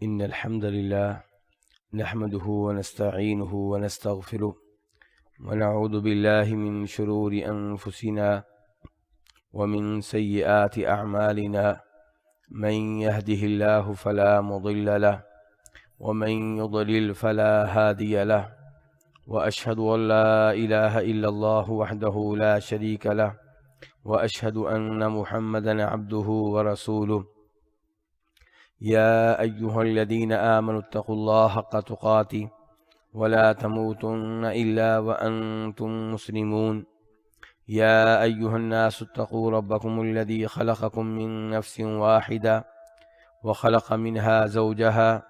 إن الحمد لله نحمده ونستعينه ونستغفره ونعوذ بالله من شرور أنفسنا ومن سيئات أعمالنا من يهده الله فلا مضل له ومن يضلل فلا هادي له وأشهد أن لا إله إلا الله وحده لا شريك له وأشهد أن محمدا عبده ورسوله يا أيها الذين آمنوا اتقوا الله حق تقاته ولا تموتن إلا وأنتم مسلمون يا أيها الناس اتقوا ربكم الذي خلقكم من نفس واحدة وخلق منها زوجها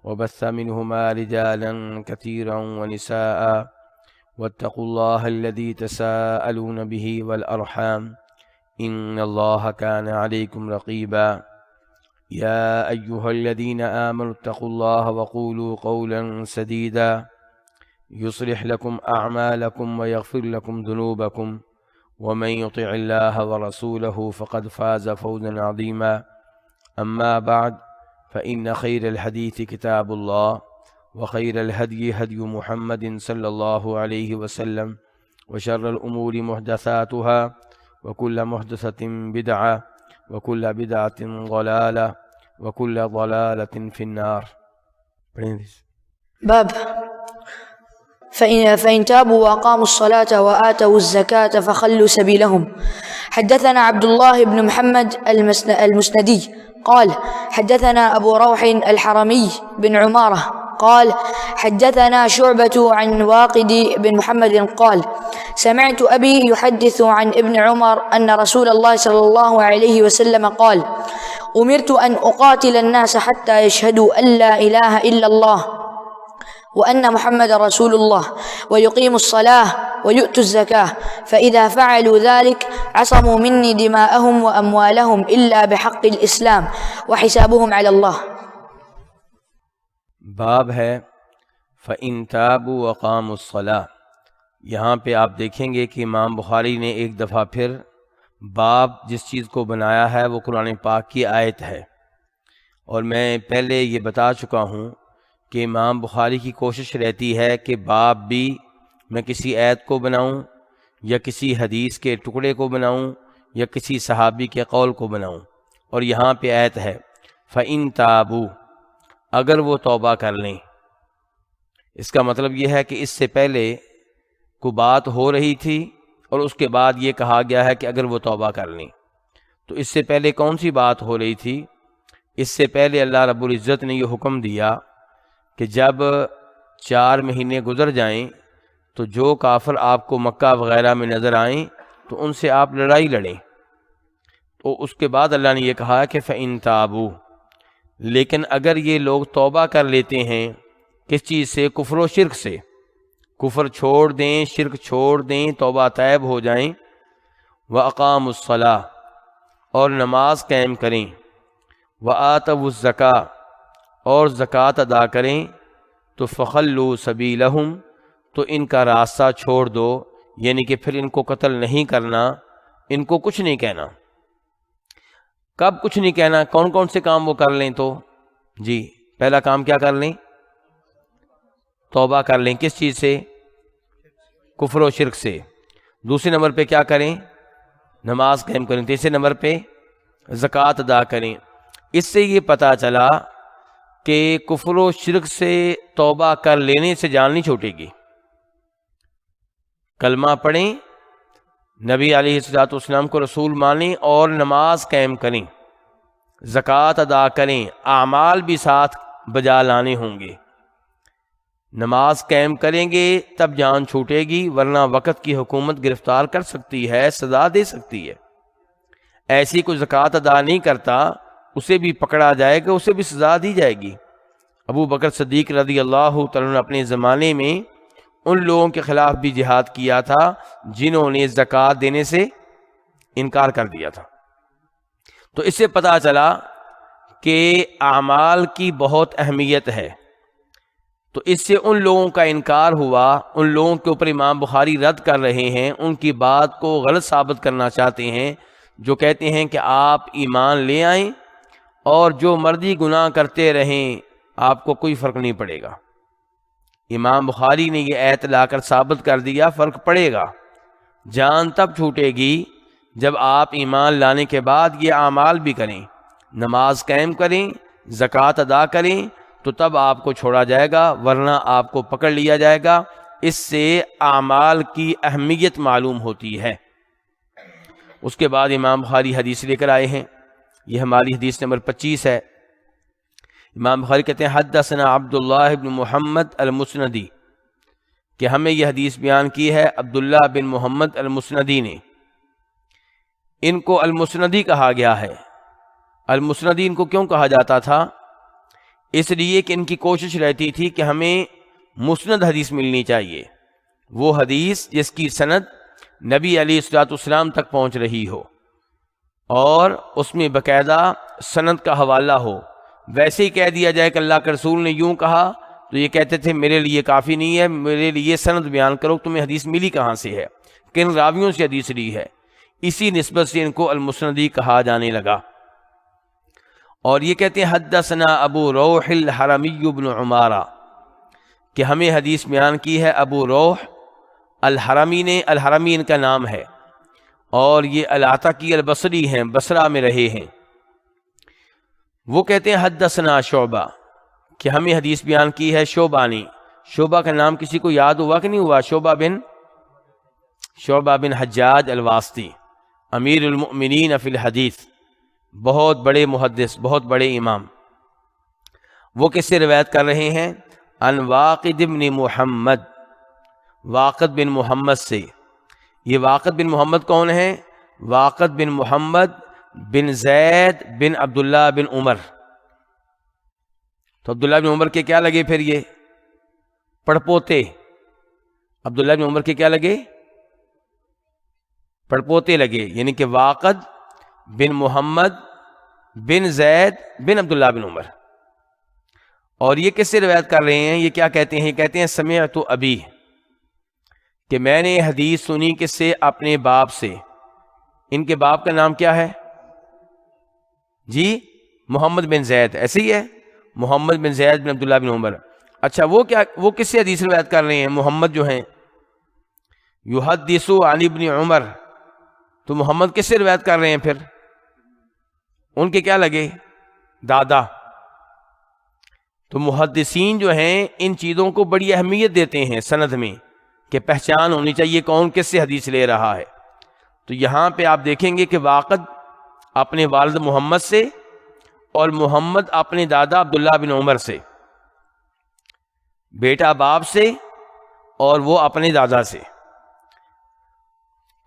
وبث منهما رجالا كثيرا ونساء واتقوا الله الذي تساءلون به والأرحام إن الله كان عليكم رقيبا يا أيها الذين آمنوا اتقوا الله وقولوا قولا سديدا يصلح لكم أعمالكم ويغفر لكم ذنوبكم ومن يطع الله ورسوله فقد فاز فوزا عظيما أما بعد فإن خير الحديث كتاب الله وخير الهدي هدي محمد صلى الله عليه وسلم وشر الأمور محدثاتها وكل محدثة بدعة وكل بدعة ضلالة وكل ضلالة في النار. باب فإن تابوا وأقاموا الصلاة وآتوا الزكاة فخلوا سبيلهم. حدثنا عبد الله بن محمد المسندي قال حدثنا أبو روح الحرمي بن عمارة قال حدثنا شعبة عن واقد بن محمد قال سمعت أبي يحدث عن ابن عمر أن رسول الله صلى الله عليه وسلم قال أمرت أن أقاتل الناس حتى يشهدوا أن لا إله إلا الله وأن محمد رسول الله ويقيموا الصلاة ويؤتوا الزكاة فإذا فعلوا ذلك عصموا مني دماءهم وأموالهم إلا بحق الإسلام وحسابهم على الله. باب ہے فَإِن تَابُوا وَأَقَامُوا الصَّلَاةَ. یہاں پہ آپ دیکھیں گے کہ امام بخاری نے ایک دفعہ پھر باب جس چیز کو بنایا ہے وہ قرآن پاک کی آیت ہے، اور میں پہلے یہ بتا چکا ہوں کہ امام بخاری کی کوشش رہتی ہے کہ باب بھی میں کسی آیت کو بناؤں یا کسی حدیث کے ٹکڑے کو بناؤں یا کسی صحابی کے قول کو بناؤں، اور یہاں پہ آیت ہے فَإِن تَابُوا، اگر وہ توبہ کر لیں. اس کا مطلب یہ ہے کہ اس سے پہلے کوئی بات ہو رہی تھی اور اس کے بعد یہ کہا گیا ہے کہ اگر وہ توبہ کر لیں. تو اس سے پہلے کون سی بات ہو رہی تھی؟ اس سے پہلے اللہ رب العزت نے یہ حکم دیا کہ جب 4 مہینے گزر جائیں تو جو کافر آپ کو مکہ وغیرہ میں نظر آئیں تو ان سے آپ لڑائی لڑیں. تو اس کے بعد اللہ نے یہ کہا کہ فَإِن تَابُوا، لیکن اگر یہ لوگ توبہ کر لیتے ہیں کس چیز سے؟ کفر و شرک سے. کفر چھوڑ دیں، شرک چھوڑ دیں، توبہ طیب ہو جائیں. وَأَقَامُوا الصَّلَاةَ، اور نماز قائم کریں. وَآتَوُا الزَّكَاةَ، اور زکوٰۃ ادا کریں. تو فَخَلُّوا سَبِيلَهُمْ، تو ان کا راستہ چھوڑ دو، یعنی کہ پھر ان کو قتل نہیں کرنا، ان کو کچھ نہیں کہنا. کب کچھ نہیں کہنا؟ کون کون سے کام وہ کر لیں؟ تو جی پہلا کام کیا کر لیں؟ توبہ کر لیں. کس چیز سے؟ کفر و شرک سے. دوسرے نمبر پہ کیا کریں؟ نماز قائم کریں. تیسرے نمبر پہ زکوٰۃ ادا کریں. اس سے یہ پتہ چلا کہ کفر و شرک سے توبہ کر لینے سے جان نہیں چھوٹے گی. کلمہ پڑھیں، نبی علیہ الصلوۃ والسلام کو رسول مانیں اور نماز قائم کریں، زکوٰۃ ادا کریں، اعمال بھی ساتھ بجا لانے ہوں گے. نماز قائم کریں گے تب جان چھوٹے گی، ورنہ وقت کی حکومت گرفتار کر سکتی ہے، سزا دے سکتی ہے. ایسی کوئی زکوٰۃ ادا نہیں کرتا اسے بھی پکڑا جائے گا، اسے بھی سزا دی جائے گی. ابو بکر صدیق رضی اللہ تعالیٰ عنہ اپنے زمانے میں ان لوگوں کے خلاف بھی جہاد کیا تھا جنہوں نے زکوٰۃ دینے سے انکار کر دیا تھا. تو اس سے پتہ چلا کہ اعمال کی بہت اہمیت ہے. تو اس سے ان لوگوں کا انکار ہوا، ان لوگوں کے اوپر امام بخاری رد کر رہے ہیں، ان کی بات کو غلط ثابت کرنا چاہتے ہیں، جو کہتے ہیں کہ آپ ایمان لے آئیں اور جو مرضی گناہ کرتے رہیں، آپ کو کوئی فرق نہیں پڑے گا۔ امام بخاری نے یہ ایت لا کر ثابت کر دیا فرق پڑے گا۔ جان تب چھوٹے گی جب آپ ایمان لانے کے بعد یہ اعمال بھی کریں، نماز قائم کریں، زکوٰۃ ادا کریں، تو تب آپ کو چھوڑا جائے گا، ورنہ آپ کو پکڑ لیا جائے گا۔ اس سے اعمال کی اہمیت معلوم ہوتی ہے۔ اس کے بعد امام بخاری حدیث لے کر آئے ہیں، یہ ہماری حدیث نمبر 25 ہے۔ امام بخاری کہتے ہیں حدثنا عبداللہ بن محمد المسندی، کہ ہمیں یہ حدیث بیان کی ہے عبداللہ بن محمد المسندی نے۔ ان کو المسندی کہا گیا ہے۔ المسندی ان کو کیوں کہا جاتا تھا؟ اس لیے کہ ان کی کوشش رہتی تھی کہ ہمیں مسند حدیث ملنی چاہیے، وہ حدیث جس کی سند نبی علیہ الصلوۃ والسلام تک پہنچ رہی ہو اور اس میں باقاعدہ سند کا حوالہ ہو۔ ویسے ہی کہہ دیا جائے کہ اللہ کے رسول نے یوں کہا تو یہ کہتے تھے میرے لیے کافی نہیں ہے، میرے لیے سند بیان کرو، تمہیں حدیث ملی کہاں سے ہے، کن راویوں سے حدیث لی ہے۔ اسی نسبت سے ان کو المسندی کہا جانے لگا۔ اور یہ کہتے ہیں حدثنا ابو روح الحرمی بن عمارہ، کہ ہمیں حدیث بیان کی ہے ابو روح الحرمی نے، الحرمی ان کا نام ہے، اور یہ العتکی البصری ہیں، بصرہ میں رہے ہیں۔ وہ کہتے ہیں حدثنا شعبہ، کہ ہمیں حدیث بیان کی ہے شعبہ نے۔ شعبہ کا نام کسی کو یاد ہوا کہ نہیں ہوا؟ شعبہ بن حجاج الواسطی، امیر المؤمنین فی الحدیث، بہت بڑے محدث، بہت بڑے امام۔ وہ کس سے روایت کر رہے ہیں؟ عن واقد بن محمد، واقد بن محمد سے۔ یہ واقد بن محمد کون ہیں؟ واقد بن محمد بن زید بن عبداللہ بن عمر۔ تو عبداللہ بن عمر کے کیا لگے پھر؟ یہ پڑپوتے۔ عبداللہ بن عمر کے کیا لگے؟ پڑپوتے لگے، یعنی کہ واقد بن محمد بن زید بن عبداللہ بن عمر۔ اور یہ کس سے روایت کر رہے ہیں؟ یہ کیا کہتے ہیں؟ کہتے ہیں سمعت ابی، کہ میں نے حدیث سنی کس سے؟ اپنے باپ سے۔ ان کے باپ کا نام کیا ہے جی؟ محمد بن زید، ایسے ہی ہے، محمد بن زید بن عبداللہ بن عمر۔ اچھا وہ کس سے حدیث روایت کر رہے ہیں؟ محمد جو ہیں یحدث عن ابن عمر، تو محمد کس سے روایت کر رہے ہیں پھر؟ ان کے کیا لگے؟ دادا۔ تو محدثین جو ہیں ان چیزوں کو بڑی اہمیت دیتے ہیں سند میں، کہ پہچان ہونی چاہیے کون کس سے حدیث لے رہا ہے۔ تو یہاں پہ آپ دیکھیں گے کہ واقد اپنے والد محمد سے اور محمد اپنے دادا عبداللہ بن عمر سے، بیٹا باپ سے اور وہ اپنے دادا سے۔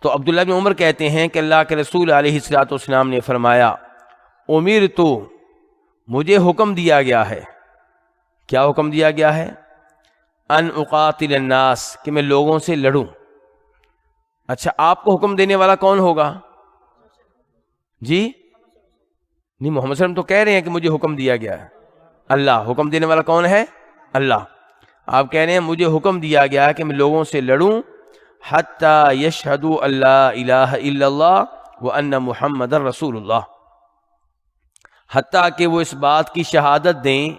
تو عبداللہ بن عمر کہتے ہیں کہ اللہ کے رسول علیہ الصلوۃ والسلام نے فرمایا امرت، مجھے حکم دیا گیا ہے۔ کیا حکم دیا گیا ہے؟ ان اقاتل الناس، کہ میں لوگوں سے لڑوں۔ اچھا آپ کو حکم دینے والا کون ہوگا جی؟ نہیں، محمد صلی اللہ علیہ وسلم تو کہہ رہے ہیں کہ مجھے حکم دیا گیا ہے، اللہ حکم دینے والا کون ہے؟ اللہ۔ آپ کہہ رہے ہیں مجھے حکم دیا گیا ہے کہ میں لوگوں سے لڑوں، حتی یشہدوا اللہ الہ الا اللہ وان محمد رسول اللہ، حتیٰ کہ وہ اس بات کی شہادت دیں،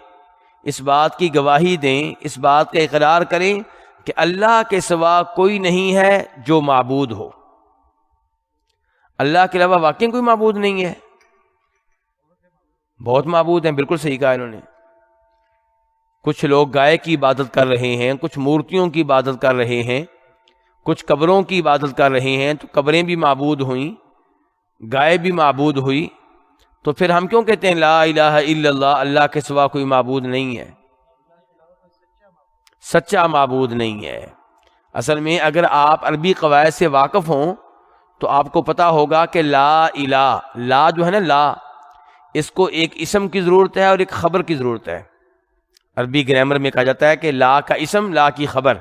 اس بات کی گواہی دیں، اس بات کا اقرار کریں کہ اللہ کے سوا کوئی نہیں ہے جو معبود ہو۔ اللہ کے علاوہ واقعی کوئی معبود نہیں ہے؟ بہت معبود ہیں، بالکل صحیح کہا انہوں نے۔ کچھ لوگ گائے کی عبادت کر رہے ہیں، کچھ مورتیوں کی عبادت کر رہے ہیں، کچھ قبروں کی عبادت کر رہے ہیں، تو قبریں بھی معبود ہوئیں، گائے بھی معبود ہوئی۔ تو پھر ہم کیوں کہتے ہیں لا الہ الا اللہ، اللہ کے سوا کوئی معبود نہیں ہے؟ سچا معبود نہیں ہے۔ اصل میں اگر آپ عربی قواعد سے واقف ہوں تو آپ کو پتا ہوگا کہ لا الہ، لا جو ہے نا، لا، اس کو ایک اسم کی ضرورت ہے اور ایک خبر کی ضرورت ہے۔ عربی گرامر میں کہا جاتا ہے کہ لا کا اسم، لا کی خبر۔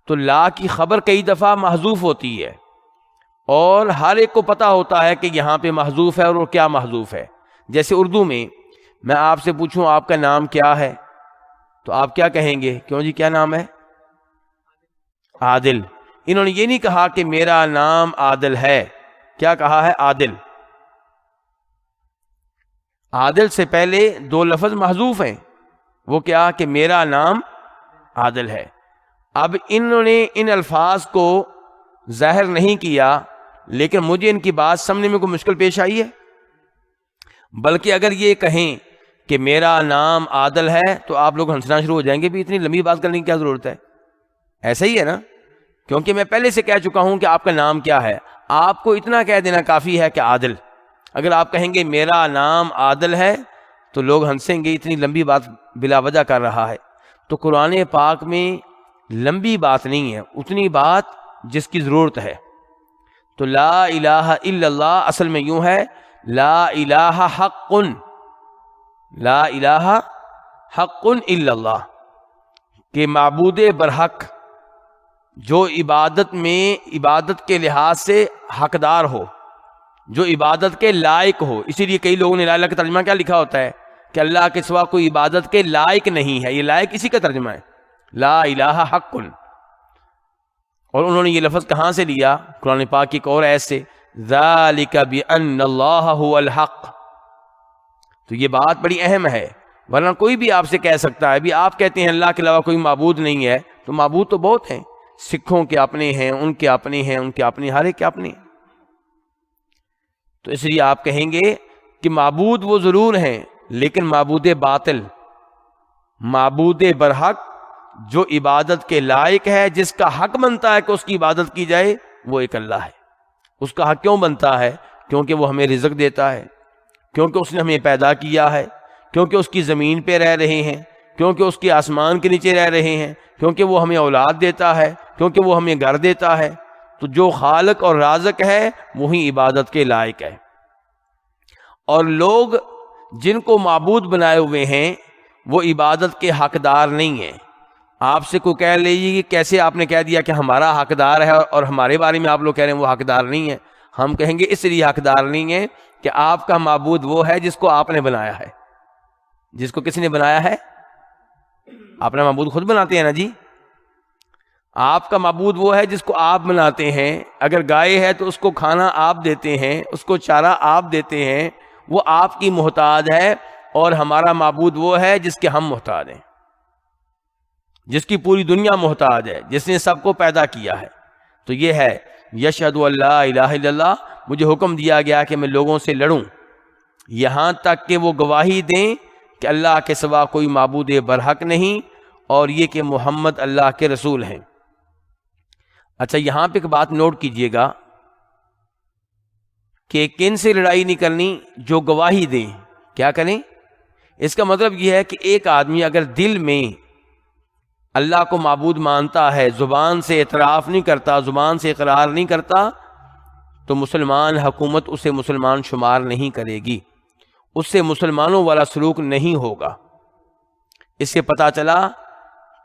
تو لا کی خبر کئی دفعہ محذوف ہوتی ہے، اور ہر ایک کو پتا ہوتا ہے کہ یہاں پہ محذوف ہے اور وہ کیا محذوف ہے۔ جیسے اردو میں میں آپ سے پوچھوں آپ کا نام کیا ہے، تو آپ کیا کہیں گے؟ کیوں جی کیا نام ہے؟ عادل۔ انہوں نے یہ نہیں کہا کہ میرا نام عادل ہے، کیا کہا ہے؟ عادل۔ عادل سے پہلے دو لفظ محذوف ہیں، وہ کیا کہ میرا نام عادل ہے۔ اب انہوں نے ان الفاظ کو ظاہر نہیں کیا، لیکن مجھے ان کی بات سمجھنے میں کوئی مشکل پیش آئی ہے؟ بلکہ اگر یہ کہیں کہ میرا نام عادل ہے تو آپ لوگ ہنسنا شروع ہو جائیں گے، بھی اتنی لمبی بات کرنے کی کیا ضرورت ہے؟ ایسا ہی ہے نا، کیونکہ میں پہلے سے کہہ چکا ہوں کہ آپ کا نام کیا ہے، آپ کو اتنا کہہ دینا کافی ہے کہ عادل۔ اگر آپ کہیں گے میرا نام عادل ہے تو لوگ ہنسیں گے، اتنی لمبی بات بلا وجہ کر رہا ہے۔ تو قرآن پاک میں لمبی بات نہیں ہے، اتنی بات جس کی ضرورت ہے۔ تو لا الہ الا اللہ اصل میں یوں ہے، لا الہ حق، لا الہ حق الا اللہ، کہ معبود برحق جو عبادت میں عبادت کے لحاظ سے حقدار ہو، جو عبادت کے لائق ہو۔ اسی لیے کئی لوگوں نے لا الہ کا ترجمہ کیا لکھا ہوتا ہے کہ اللہ کے سوا کوئی عبادت کے لائق نہیں ہے، یہ لائق اسی کا ترجمہ ہے، لا الہ حق۔ اور انہوں نے یہ لفظ کہاں سے لیا؟ قرآن پاک کی ایک اور آیت سے، ذالک بان اللہ هو الحق۔ تو یہ بات بڑی اہم ہے، ورنہ کوئی بھی آپ سے کہہ سکتا ہے، بھی آپ کہتے ہیں اللہ کے علاوہ کوئی معبود نہیں ہے، تو معبود تو بہت ہیں، سکھوں کے اپنے ہیں، ان کے اپنے ہیں، ان کے اپنے، ہر ایک کے اپنے ہیں۔ تو اس لیے آپ کہیں گے کہ معبود وہ ضرور ہیں، لیکن معبود باطل، معبود برحق جو عبادت کے لائق ہے، جس کا حق بنتا ہے کہ اس کی عبادت کی جائے، وہ ایک اللہ ہے۔ اس کا حق کیوں بنتا ہے؟ کیونکہ وہ ہمیں رزق دیتا ہے، کیونکہ اس نے ہمیں پیدا کیا ہے، کیونکہ اس کی زمین پہ رہ رہے ہیں، کیونکہ اس کے آسمان کے نیچے رہ رہے ہیں، کیونکہ وہ ہمیں اولاد دیتا ہے، کیونکہ وہ ہمیں گھر دیتا ہے۔ تو جو خالق اور رازق ہے وہی عبادت کے لائق ہے۔ اور لوگ جن کو معبود بنائے ہوئے ہیں وہ عبادت کے حقدار نہیں ہیں۔ آپ سے کوئی کہہ لیجیے کہ کیسے آپ نے کہہ دیا کہ ہمارا حقدار ہے اور ہمارے بارے میں آپ لوگ کہہ رہے ہیں وہ حقدار نہیں ہے؟ ہم کہیں گے اس لیے حقدار نہیں ہے کہ آپ کا معبود وہ ہے جس کو آپ نے بنایا ہے۔ جس کو کس نے بنایا ہے؟ اپنا معبود خود بناتے ہیں نا جی۔ آپ کا معبود وہ ہے جس کو آپ بناتے ہیں۔ اگر گائے ہے تو اس کو کھانا آپ دیتے ہیں، اس کو چارہ آپ دیتے ہیں، وہ آپ کی محتاج ہے۔ اور ہمارا معبود وہ ہے جس کے ہم محتاج ہیں، جس کی پوری دنیا محتاج ہے، جس نے سب کو پیدا کیا ہے۔ تو یہ ہے یشہد ان لا الہ الا اللہ، مجھے حکم دیا گیا کہ میں لوگوں سے لڑوں یہاں تک کہ وہ گواہی دیں کہ اللہ کے سوا کوئی معبود برحق نہیں، اور یہ کہ محمد اللہ کے رسول ہیں۔ اچھا، یہاں پہ ایک بات نوٹ کیجئے گا کہ کن سے لڑائی نہیں کرنی؟ جو گواہی دیں۔ کیا کریں؟ اس کا مطلب یہ ہے کہ ایک آدمی اگر دل میں اللہ کو معبود مانتا ہے، زبان سے اعتراف نہیں کرتا، زبان سے اقرار نہیں کرتا، تو مسلمان حکومت اسے مسلمان شمار نہیں کرے گی، اس سے مسلمانوں والا سلوک نہیں ہوگا۔ اس سے پتہ چلا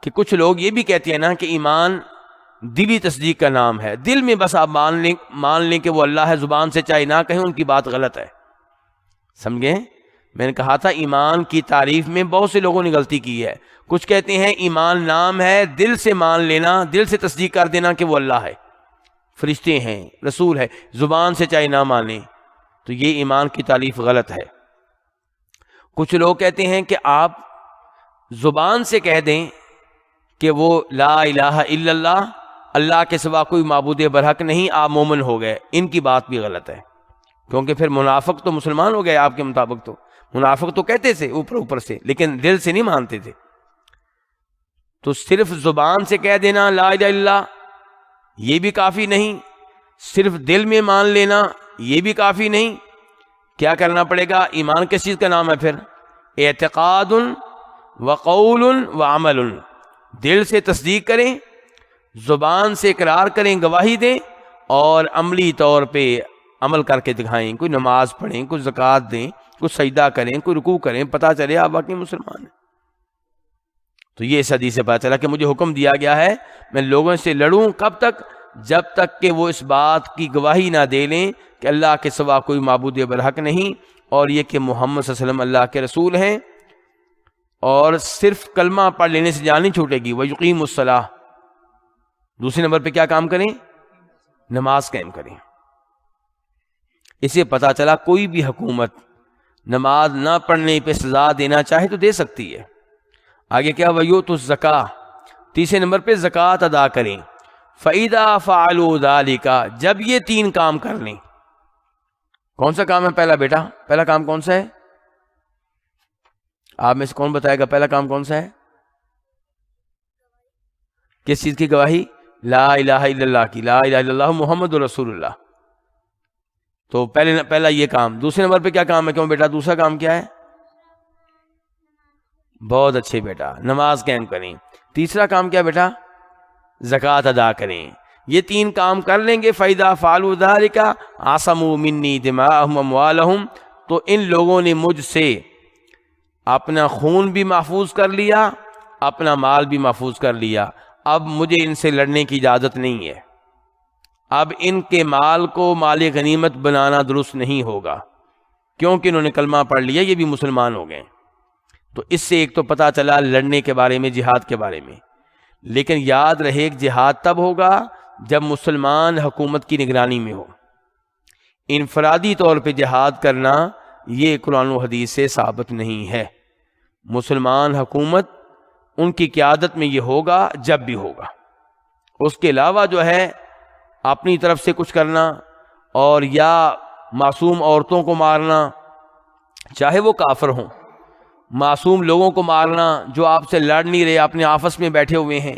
کہ کچھ لوگ یہ بھی کہتے ہیں نا کہ ایمان دلی تصدیق کا نام ہے، دل میں بس آپ مان لیں کہ وہ اللہ ہے، زبان سے چاہے نہ کہیں، ان کی بات غلط ہے۔ سمجھیں؟ میں نے کہا تھا ایمان کی تعریف میں بہت سے لوگوں نے غلطی کی ہے۔ کچھ کہتے ہیں ایمان نام ہے، دل سے مان لینا، دل سے تصدیق کر دینا کہ وہ اللہ ہے، فرشتے ہیں، رسول ہے، زبان سے چاہے نہ مانیں، تو یہ ایمان کی تعریف غلط ہے۔ کچھ لوگ کہتے ہیں کہ آپ زبان سے کہہ دیں کہ وہ لا الہ الا اللہ، اللہ کے سوا کوئی معبود برحق نہیں، آپ مومن ہو گئے۔ ان کی بات بھی غلط ہے، کیونکہ پھر منافق تو مسلمان ہو گئے آپ کے مطابق۔ تو منافق تو کہتے تھے اوپر سے، لیکن دل سے نہیں مانتے تھے۔ تو صرف زبان سے کہہ دینا لا الہ الا اللہ یہ بھی کافی نہیں، صرف دل میں مان لینا یہ بھی کافی نہیں۔ کیا کرنا پڑے گا؟ ایمان کس چیز کا نام ہے پھر؟ اعتقاد وقول وعمل۔ دل سے تصدیق کریں، زبان سے اقرار کریں، گواہی دیں، اور عملی طور پہ عمل کر کے دکھائیں۔ کوئی نماز پڑھیں، کوئی زکوٰۃ دیں، کوئی سجدہ کریں، کوئی رکوع کریں، پتہ چلے آپ واقعی مسلمان ہیں۔ تو یہ اس حدیث سے پتہ چلا کہ مجھے حکم دیا گیا ہے میں لوگوں سے لڑوں، کب تک؟ جب تک کہ وہ اس بات کی گواہی نہ دے لیں کہ اللہ کے سوا کوئی معبود برحق نہیں، اور یہ کہ محمد صلی اللہ علیہ وسلم اللہ کے رسول ہیں۔ اور صرف کلمہ پڑھ لینے سے جان نہیں چھوٹے گی۔ وَيُقِيمُ الصَّلَاةَ، دوسرے نمبر پہ کیا کام کریں؟ نماز قائم کریں۔ اسے پتہ چلا کوئی بھی حکومت نماز نہ پڑھنے پہ سزا دینا چاہے تو دے سکتی ہے۔ آگے کیا وَيُؤْتُوا الزَّكَاةَ، تیسرے نمبر پہ زکوٰۃ ادا کریں. فَإِذَا فَعَلُوا ذَلِكَ، جب یہ تین کام کر لیں. کون سا کام ہے پہلا بیٹا؟ پہلا کام کون سا ہے؟ آپ میں سے کون بتائے گا پہلا کام کون سا ہے؟ کس چیز کی گواہی؟ لا الہ الا اللہ کی، لا الہ الا اللہ محمد رسول اللہ. تو پہلا یہ کام. دوسرے نمبر پہ کیا کام ہے؟ کیوں بیٹا دوسرا کام کیا ہے؟ بہت اچھے بیٹا، نماز قائم کریں. تیسرا کام کیا بیٹا؟ زکوٰۃ ادا کریں. یہ تین کام کر لیں گے. فَإِذَا فَعَلُوا ذَلِكَ عَصَمُوا مِنِّي دِمَاءَهُمْ وَأَمْوَالَهُمْ، تو ان لوگوں نے مجھ سے اپنا خون بھی محفوظ کر لیا، اپنا مال بھی محفوظ کر لیا. اب مجھے ان سے لڑنے کی اجازت نہیں ہے. اب ان کے مال کو مال غنیمت بنانا درست نہیں ہوگا، کیونکہ انہوں نے کلمہ پڑھ لیا، یہ بھی مسلمان ہو گئے. تو اس سے ایک تو پتہ چلا لڑنے کے بارے میں، جہاد کے بارے میں. لیکن یاد رہے کہ جہاد تب ہوگا جب مسلمان حکومت کی نگرانی میں ہو. انفرادی طور پہ جہاد کرنا یہ قرآن و حدیث سے ثابت نہیں ہے. مسلمان حکومت ان کی قیادت میں یہ ہوگا جب بھی ہوگا. اس کے علاوہ جو ہے اپنی طرف سے کچھ کرنا اور یا معصوم عورتوں کو مارنا، چاہے وہ کافر ہوں، معصوم لوگوں کو مارنا جو آپ سے لڑ نہیں رہے، اپنے آپس میں بیٹھے ہوئے ہیں،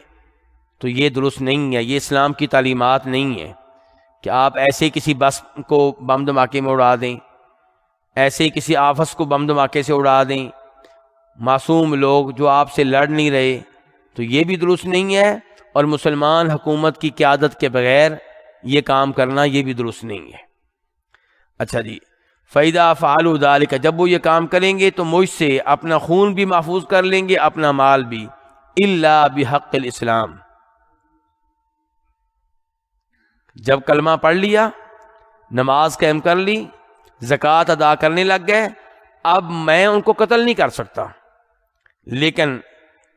تو یہ درست نہیں ہے. یہ اسلام کی تعلیمات نہیں ہے کہ آپ ایسے کسی بس کو بم دھماکے میں اڑا دیں، ایسے کسی آفس کو بم دھماکے سے اڑا دیں. معصوم لوگ جو آپ سے لڑ نہیں رہے، تو یہ بھی درست نہیں ہے. اور مسلمان حکومت کی قیادت کے بغیر یہ کام کرنا یہ بھی درست نہیں ہے. اچھا جی، فَإِذَا فَعَلُوا ذَلِكَ، جب وہ یہ کام کریں گے تو مجھ سے اپنا خون بھی محفوظ کر لیں گے، اپنا مال بھی. إِلَّا بِحَقِّ الْإِسْلام، جب کلمہ پڑھ لیا، نماز قائم کر لی، زکوٰۃ ادا کرنے لگ گئے، اب میں ان کو قتل نہیں کر سکتا. لیکن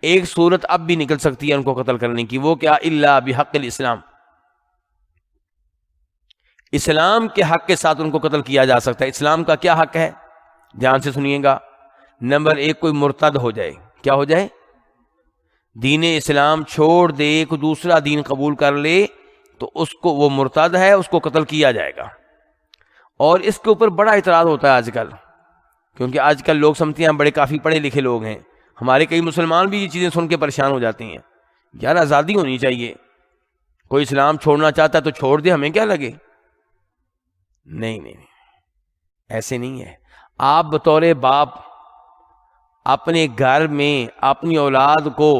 ایک صورت اب بھی نکل سکتی ہے ان کو قتل کرنے کی. وہ کیا؟ الا بحق الاسلام، اسلام کے حق کے ساتھ ان کو قتل کیا جا سکتا ہے. اسلام کا کیا حق ہے؟ دھیان سے سنیے گا. نمبر ایک، کوئی مرتد ہو جائے. کیا ہو جائے؟ دین اسلام چھوڑ دے، کوئی دوسرا دین قبول کر لے، تو اس کو، وہ مرتد ہے، اس کو قتل کیا جائے گا. اور اس کے اوپر بڑا اعتراض ہوتا ہے آج کل، کیونکہ آج کل لوگ سمجھتے ہیں بڑے کافی پڑھے لکھے لوگ ہیں. ہمارے کئی مسلمان بھی یہ چیزیں سن کے پریشان ہو جاتے ہیں. یار آزادی ہونی چاہیے، کوئی اسلام چھوڑنا چاہتا ہے تو چھوڑ دے، ہمیں کیا لگے. نہیں نہیں نہیں، ایسے نہیں ہے. آپ بطور باپ اپنے گھر میں اپنی اولاد کو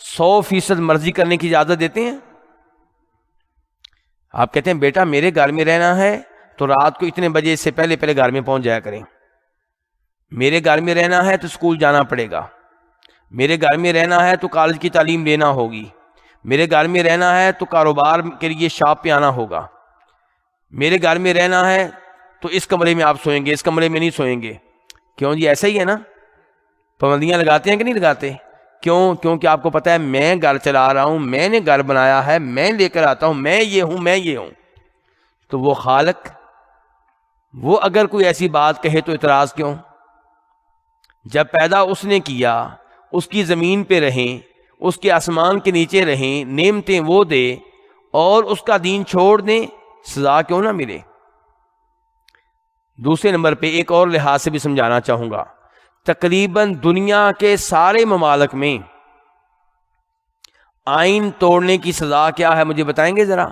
100% مرضی کرنے کی اجازت دیتے ہیں؟ آپ کہتے ہیں بیٹا میرے گھر میں رہنا ہے تو رات کو اتنے بجے سے پہلے گھر میں پہنچ جایا کریں. میرے گھر میں رہنا ہے تو اسکول جانا پڑے گا. میرے گھر میں رہنا ہے تو کالج کی تعلیم لینا ہوگی. میرے گھر میں رہنا ہے تو کاروبار کے لیے شاپ پہ آنا ہوگا. میرے گھر میں رہنا ہے تو اس کمرے میں آپ سوئیں گے، اس کمرے میں نہیں سوئیں گے. کیوں جی؟ ایسا ہی ہے نا. پابندیاں لگاتے ہیں کہ نہیں لگاتے؟ کیوں؟ کیونکہ آپ کو پتہ ہے میں گھر چلا رہا ہوں، میں نے گھر بنایا ہے، میں لے کر آتا ہوں، میں یہ ہوں، میں یہ ہوں. تو وہ خالق، وہ اگر کوئی ایسی بات کہے تو اعتراض کیوں؟ جب پیدا اس نے کیا، اس کی زمین پہ رہیں، اس کے آسمان کے نیچے رہیں، نعمتیں وہ دے، اور اس کا دین چھوڑ دیں، سزا کیوں نہ ملے؟ دوسرے نمبر پہ ایک اور لحاظ سے بھی سمجھانا چاہوں گا. تقریباً دنیا کے سارے ممالک میں آئین توڑنے کی سزا کیا ہے؟ مجھے بتائیں گے ذرا؟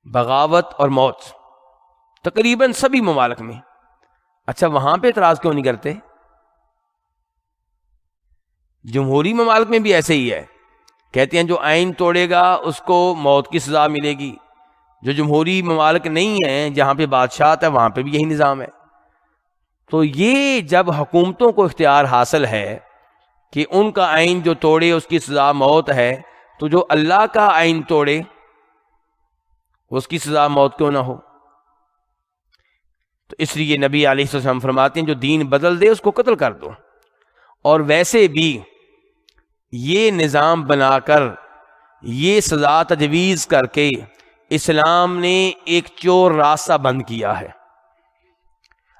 بغاوت اور موت. تقریباً سبھی ممالک میں. اچھا وہاں پہ اعتراض کیوں نہیں کرتے؟ جمہوری ممالک میں بھی ایسے ہی ہے. کہتے ہیں جو آئین توڑے گا اس کو موت کی سزا ملے گی. جو جمہوری ممالک نہیں ہیں، جہاں پہ بادشاہت ہے، وہاں پہ بھی یہی نظام ہے. تو یہ جب حکومتوں کو اختیار حاصل ہے کہ ان کا آئین جو توڑے اس کی سزا موت ہے، تو جو اللہ کا آئین توڑے اس کی سزا موت کیوں نہ ہو؟ تو اس لیے نبی علیہ السلام فرماتے ہیں جو دین بدل دے اس کو قتل کر دو. اور ویسے بھی یہ نظام بنا کر، یہ سزا تجویز کر کے اسلام نے ایک چور راستہ بند کیا ہے.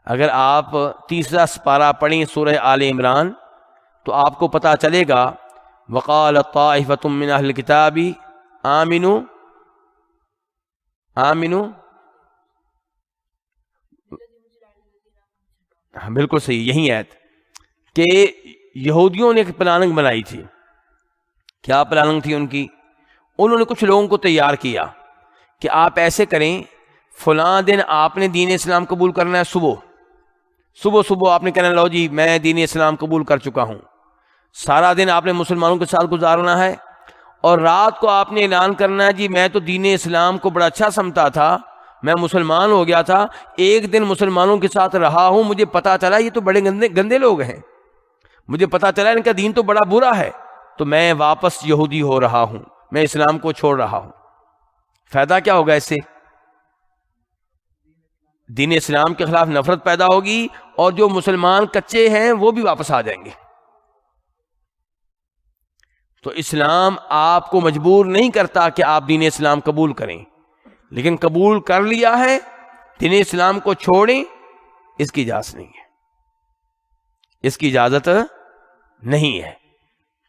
اگر آپ 3 سپارہ پڑھیں سورہ آل عمران، تو آپ کو پتہ چلے گا وقال طائفۃ من اہل الکتاب آمنوا آمنوا، ہاں بالکل صحیح، یہی آیت کہ یہودیوں نے ایک پلاننگ بنائی تھی. کیا پلاننگ تھی ان کی؟ انہوں نے کچھ لوگوں کو تیار کیا کہ آپ ایسے کریں، فلاں دن آپ نے دین اسلام قبول کرنا ہے، صبح آپ نے کہنا لو جی میں دین اسلام قبول کر چکا ہوں، سارا دن آپ نے مسلمانوں کے ساتھ گزارنا ہے، اور رات کو آپ نے اعلان کرنا ہے جی میں تو دین اسلام کو بڑا اچھا سمجھتا تھا، میں مسلمان ہو گیا تھا، ایک دن مسلمانوں کے ساتھ رہا ہوں، مجھے پتا چلا یہ تو بڑے گندے لوگ ہیں، مجھے پتا چلا ان کا دین تو بڑا برا ہے، تو میں واپس یہودی ہو رہا ہوں، میں اسلام کو چھوڑ رہا ہوں. فائدہ کیا ہوگا اس سے؟ دین اسلام کے خلاف نفرت پیدا ہوگی، اور جو مسلمان کچے ہیں وہ بھی واپس آ جائیں گے. تو اسلام آپ کو مجبور نہیں کرتا کہ آپ دین اسلام قبول کریں، لیکن قبول کر لیا ہے، دین اسلام کو چھوڑیں، اس کی اجازت نہیں ہے، اس کی اجازت نہیں ہے.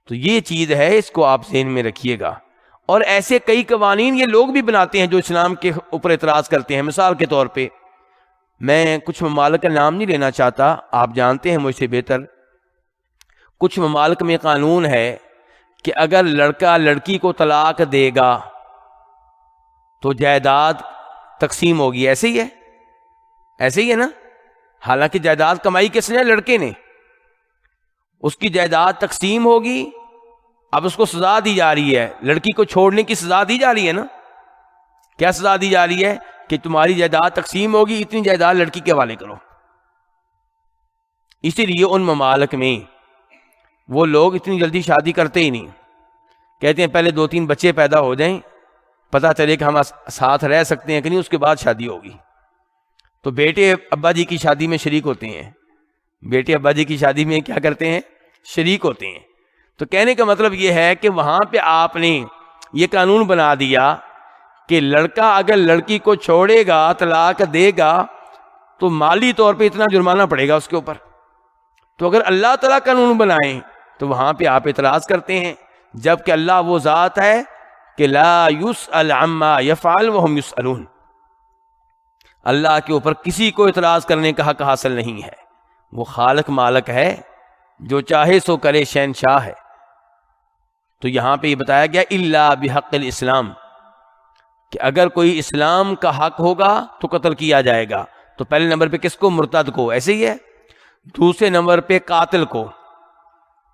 تو یہ چیز ہے، اس کو آپ ذہن میں رکھیے گا. اور ایسے کئی قوانین یہ لوگ بھی بناتے ہیں جو اسلام کے اوپر اعتراض کرتے ہیں. مثال کے طور پہ میں کچھ ممالک کا نام نہیں لینا چاہتا، آپ جانتے ہیں مجھ سے بہتر. کچھ ممالک میں قانون ہے کہ اگر لڑکا لڑکی کو طلاق دے گا تو جائیداد تقسیم ہوگی. ایسے ہی ہے نا؟ حالانکہ جائیداد کمائی کس نے؟ لڑکے نے. اس کی جائیداد تقسیم ہوگی. اب اس کو سزا دی جا رہی ہے، لڑکی کو چھوڑنے کی سزا دی جا رہی ہے نا. کیا سزا دی جا رہی ہے؟ کہ تمہاری جائیداد تقسیم ہوگی، اتنی جائیداد لڑکی کے حوالے کرو. اسی لیے ان ممالک میں وہ لوگ اتنی جلدی شادی کرتے ہی نہیں، کہتے ہیں پہلے 2-3 بچے پیدا ہو جائیں، پتہ چلے کہ ہم ساتھ رہ سکتے ہیں کہ نہیں، اس کے بعد شادی ہوگی. تو بیٹے ابا جی کی شادی میں شریک ہوتے ہیں، بیٹے ابا جی کی شادی میں کیا کرتے ہیں؟ شریک ہوتے ہیں. تو کہنے کا مطلب یہ ہے کہ وہاں پہ آپ نے یہ قانون بنا دیا کہ لڑکا اگر لڑکی کو چھوڑے گا، طلاق دے گا، تو مالی طور پہ اتنا جرمانہ پڑے گا اس کے اوپر. تو اگر اللہ تعالیٰ قانون بنائیں تو وہاں پہ آپ اعتراض کرتے ہیں، جبکہ اللہ وہ ذات ہے کہ لا یسأل عما یفعل وہم یسألون. اللہ کے اوپر کسی کو اعتراض کرنے کا حق حاصل نہیں ہے. وہ خالق مالک ہے، جو چاہے سو کرے، شہنشاہ ہے. تو یہاں پہ یہ بتایا گیا الا بحق الاسلام، کہ اگر کوئی اسلام کا حق ہوگا تو قتل کیا جائے گا. تو پہلے نمبر پہ کس کو؟ مرتد کو. ایسے ہی ہے. دوسرے نمبر پہ قاتل کو،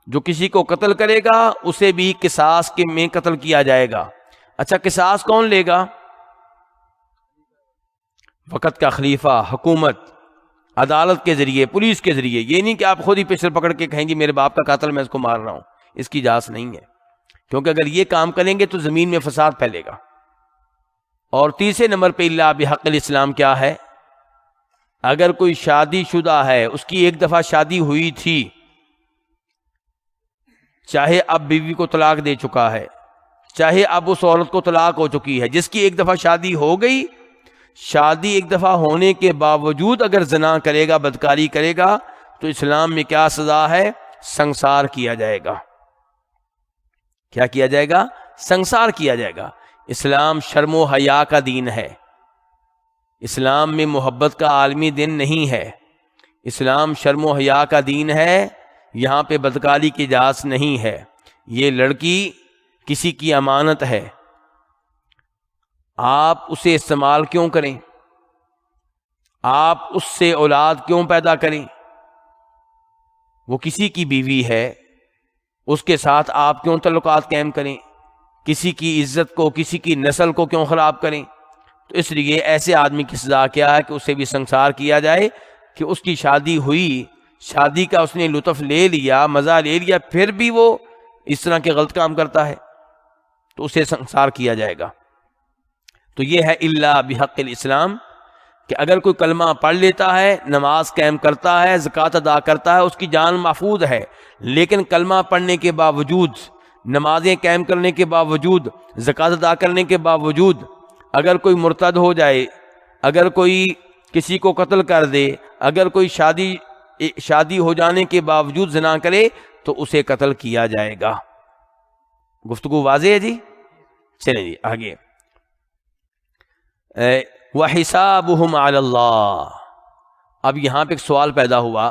جو کسی کو قتل کرے گا اسے بھی قصاص کے میں قتل کیا جائے گا. اچھا قصاص کون لے گا؟ وقت کا خلیفہ، حکومت، عدالت کے ذریعے، پولیس کے ذریعے. یہ نہیں کہ آپ خود ہی پچھل پکڑ کے کہیں گے میرے باپ کا قاتل میں اس کو مار رہا ہوں. اس کی اجازت نہیں ہے، کیونکہ اگر یہ کام کریں گے تو زمین میں فساد پھیلے گا. اور تیسرے نمبر پہ الا بحق الاسلام کیا ہے؟ اگر کوئی شادی شدہ ہے، اس کی ایک دفعہ شادی ہوئی تھی، چاہے اب بیوی کو طلاق دے چکا ہے، چاہے اب اس عورت کو طلاق ہو چکی ہے، جس کی ایک دفعہ شادی ہو گئی، شادی ایک دفعہ ہونے کے باوجود اگر زنا کرے گا، بدکاری کرے گا، تو اسلام میں کیا سزا ہے؟ سنسار کیا جائے گا. کیا کیا جائے گا؟ سنسار کیا جائے گا. اسلام شرم و حیا کا دین ہے. اسلام میں محبت کا عالمی دین نہیں ہے. اسلام شرم و حیا کا دین ہے. یہاں پہ بدکاری کی اجازت نہیں ہے. یہ لڑکی کسی کی امانت ہے، آپ اسے استعمال کیوں کریں؟ آپ اس سے اولاد کیوں پیدا کریں؟ وہ کسی کی بیوی ہے، اس کے ساتھ آپ کیوں تعلقات قائم کریں؟ کسی کی عزت کو، کسی کی نسل کو کیوں خراب کریں؟ تو اس لیے ایسے آدمی کی سزا کیا ہے کہ اسے بھی سنسار کیا جائے، کہ اس کی شادی ہوئی، شادی کا اس نے لطف لے لیا، مزہ لے لیا، پھر بھی وہ اس طرح کے غلط کام کرتا ہے تو اسے سنسار کیا جائے گا. تو یہ ہے الا بحق الاسلام، کہ اگر کوئی کلمہ پڑھ لیتا ہے، نماز قائم کرتا ہے، زکوٰۃ ادا کرتا ہے، اس کی جان محفوظ ہے، لیکن کلمہ پڑھنے کے باوجود، نمازیں قائم کرنے کے باوجود، زکوٰۃ ادا کرنے کے باوجود اگر کوئی مرتد ہو جائے، اگر کوئی کسی کو قتل کر دے، اگر کوئی شادی ہو جانے کے باوجود زنا کرے، تو اسے قتل کیا جائے گا۔ گفتگو واضح ہے جی؟ چلیں جی آگے۔ وَحِسَابُهُمْ عَلَى اللَّهِ، اب یہاں پہ ایک سوال پیدا ہوا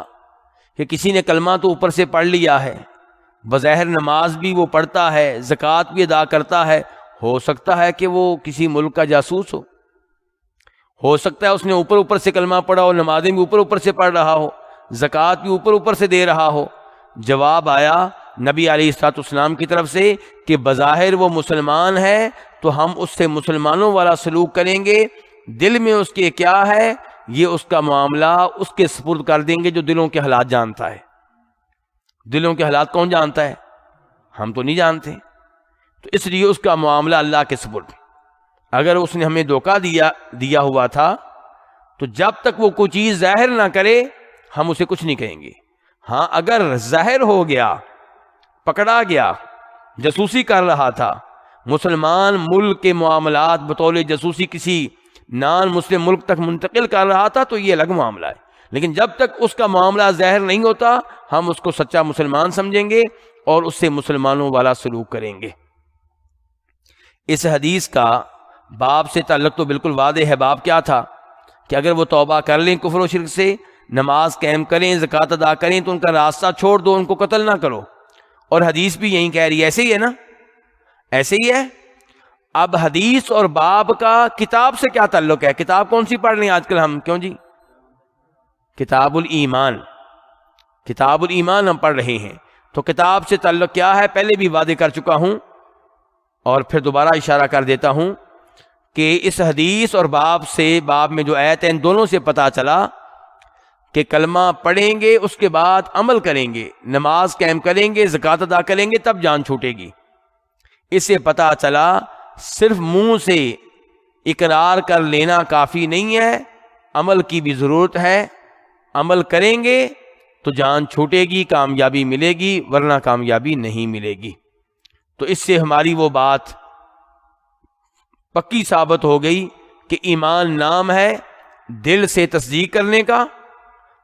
کہ کسی نے کلمہ تو اوپر سے پڑھ لیا ہے، بظاہر نماز بھی وہ پڑھتا ہے، زکوٰۃ بھی ادا کرتا ہے، ہو سکتا ہے کہ وہ کسی ملک کا جاسوس ہو سکتا ہے اس نے اوپر سے کلمہ پڑھا ہو، نمازیں بھی اوپر سے پڑھ رہا ہو، زکوٰۃ بھی اوپر سے دے رہا ہو۔ جواب آیا نبی علیہ الصلوۃ والسلام کی طرف سے کہ بظاہر وہ مسلمان ہے تو ہم اس سے مسلمانوں والا سلوک کریں گے، دل میں اس کے کیا ہے یہ اس کا معاملہ اس کے سپرد کر دیں گے جو دلوں کے حالات جانتا ہے۔ دلوں کے حالات کون جانتا ہے؟ ہم تو نہیں جانتے، تو اس لیے اس کا معاملہ اللہ کے سپرد۔ اگر اس نے ہمیں دھوکہ دیا ہوا تھا تو جب تک وہ کوئی چیز ظاہر نہ کرے ہم اسے کچھ نہیں کہیں گے۔ ہاں اگر ظاہر ہو گیا، پکڑا گیا، جاسوسی کر رہا تھا، مسلمان ملک کے معاملات بطور جاسوسی کسی نان مسلم ملک تک منتقل کر رہا تھا تو یہ الگ معاملہ ہے، لیکن جب تک اس کا معاملہ ظاہر نہیں ہوتا ہم اس کو سچا مسلمان سمجھیں گے اور اس سے مسلمانوں والا سلوک کریں گے۔ اس حدیث کا باب سے تعلق تو بالکل واضح ہے۔ باب کیا تھا کہ اگر وہ توبہ کر لیں کفر و شرک سے، نماز قائم کریں، زکوٰۃ ادا کریں تو ان کا راستہ چھوڑ دو، ان کو قتل نہ کرو، اور حدیث بھی یہی کہہ رہی ہے۔ ایسے ہی ہے نا؟ ایسے ہی ہے۔ اب حدیث اور باب کا کتاب سے کیا تعلق ہے؟ کتاب کون سی پڑھ رہے ہیں آج کل ہم؟ کیوں جی؟ کتاب الایمان، کتاب الایمان ہم پڑھ رہے ہیں، تو کتاب سے تعلق کیا ہے پہلے بھی واضح کر چکا ہوں اور پھر دوبارہ اشارہ کر دیتا ہوں کہ اس حدیث اور باب سے، باب میں جو آیت ہیں ان دونوں سے پتہ چلا کہ کلمہ پڑھیں گے اس کے بعد عمل کریں گے، نماز قائم کریں گے، زکوٰۃ ادا کریں گے، تب جان چھوٹے گی۔ اس سے پتہ چلا صرف منہ سے اقرار کر لینا کافی نہیں ہے، عمل کی بھی ضرورت ہے۔ عمل کریں گے تو جان چھوٹے گی، کامیابی ملے گی، ورنہ کامیابی نہیں ملے گی۔ تو اس سے ہماری وہ بات پکی ثابت ہو گئی کہ ایمان نام ہے دل سے تصدیق کرنے کا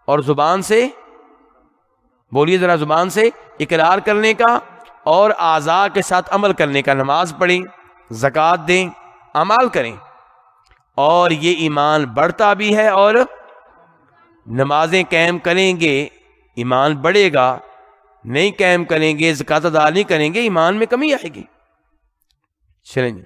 اور زبان سے، بولیے ذرا، زبان سے اقرار کرنے کا اور اعضاء کے ساتھ عمل کرنے کا۔ نماز پڑھیں، زکوٰۃ دیں، اعمال کریں، اور یہ ایمان بڑھتا بھی ہے، اور نمازیں قائم کریں گے ایمان بڑھے گا، نہیں قائم کریں گے، زکوٰۃ ادا نہیں کریں گے، ایمان میں کمی آئے گی۔ چلیں جی۔